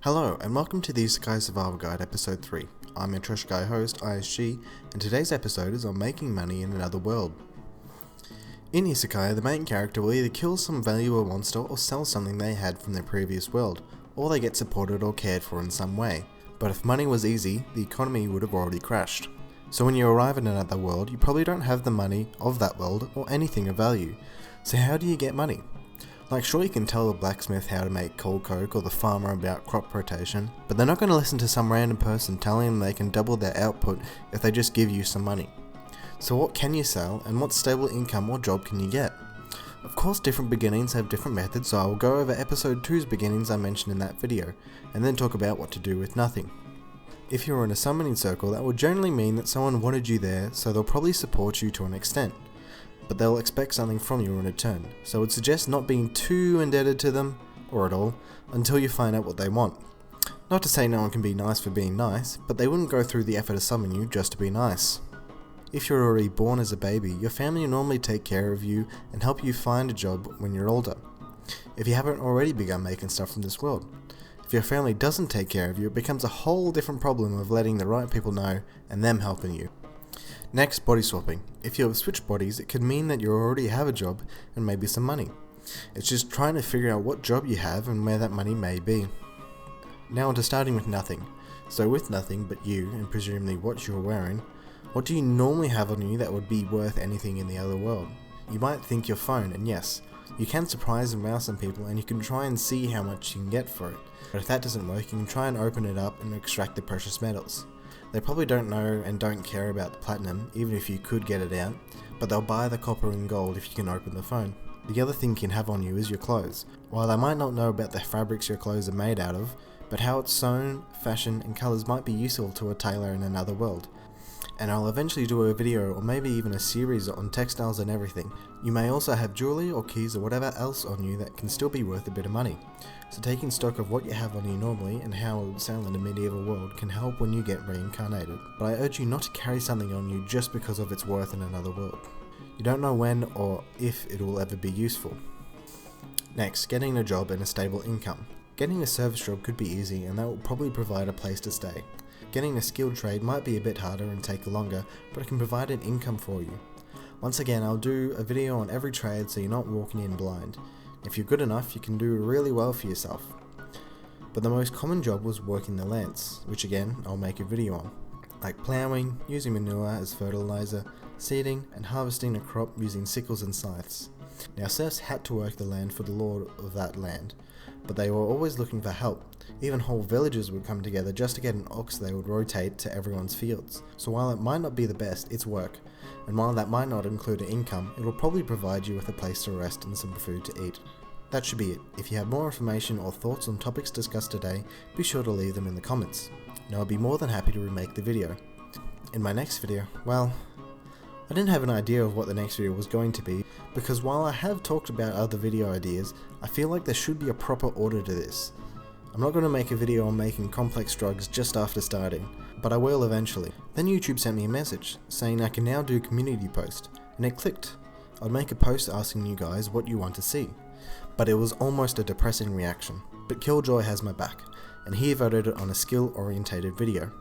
Hello, and welcome to the Isekai Survival Guide Episode 3. I'm your Trash Guy host, ISG, and today's episode is on making money in another world. In Isekai, the main character will either kill some valuable monster or sell something they had from their previous world, or they get supported or cared for in some way. But if money was easy, the economy would have already crashed. So when you arrive in another world, you probably don't have the money of that world or anything of value. So how do you get money? Like, sure, you can tell the blacksmith how to make cold coke or the farmer about crop rotation, but they're not going to listen to some random person telling them they can double their output if they just give you some money. So what can you sell, and what stable income or job can you get? Of course, different beginnings have different methods, so I will go over episode 2's beginnings I mentioned in that video, and then talk about what to do with nothing. If you're in a summoning circle, that will generally mean that someone wanted you there, so they'll probably support you to an extent. But they'll expect something from you in return, so I would suggest not being too indebted to them, or at all, until you find out what they want. Not to say no one can be nice for being nice, but they wouldn't go through the effort to summon you just to be nice. If you're already born as a baby, your family will normally take care of you and help you find a job when you're older, if you haven't already begun making stuff from this world. If your family doesn't take care of you, it becomes a whole different problem of letting the right people know and them helping you. Next, body swapping. If you have switched bodies, it could mean that you already have a job and maybe some money. It's just trying to figure out what job you have and where that money may be. Now onto starting with nothing. So with nothing but you, and presumably what you're wearing, what do you normally have on you that would be worth anything in the other world? You might think your phone, and yes, you can surprise and wow some people and you can try and see how much you can get for it. But if that doesn't work, you can try and open it up and extract the precious metals. They probably don't know and don't care about the platinum, even if you could get it out, but they'll buy the copper and gold if you can open the phone. The other thing you can have on you is your clothes. While they might not know about the fabrics your clothes are made out of, but how it's sewn, fashion, and colours might be useful to a tailor in another world. And I'll eventually do a video or maybe even a series on textiles and everything. You may also have jewellery or keys or whatever else on you that can still be worth a bit of money. So taking stock of what you have on you normally and how it would sound in a medieval world can help when you get reincarnated. But I urge you not to carry something on you just because of its worth in another world. You don't know when or if it will ever be useful. Next, getting a job and a stable income. Getting a service job could be easy and that will probably provide a place to stay. Getting a skilled trade might be a bit harder and take longer, but it can provide an income for you. Once again, I'll do a video on every trade so you're not walking in blind. If you're good enough, you can do really well for yourself. But the most common job was working the lands, which again, I'll make a video on. Like ploughing, using manure as fertilizer, seeding, and harvesting a crop using sickles and scythes. Now serfs had to work the land for the lord of that land, but they were always looking for help. Even whole villages would come together just to get an ox they would rotate to everyone's fields. So while it might not be the best, it's work. And while that might not include an income, it will probably provide you with a place to rest and some food to eat. That should be it. If you have more information or thoughts on topics discussed today, be sure to leave them in the comments. Now I'll be more than happy to remake the video. In my next video, well, I didn't have an idea of what the next video was going to be, because while I have talked about other video ideas, I feel like there should be a proper order to this. I'm not going to make a video on making complex drugs just after starting, but I will eventually. Then YouTube sent me a message, saying I can now do community post, and it clicked. I'd make a post asking you guys what you want to see. But it was almost a depressing reaction, but Killjoy has my back, and he voted on a skill-orientated video.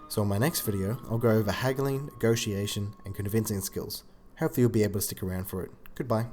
So in my next video, I'll go over haggling, negotiation, and convincing skills. Hopefully you'll be able to stick around for it. Goodbye.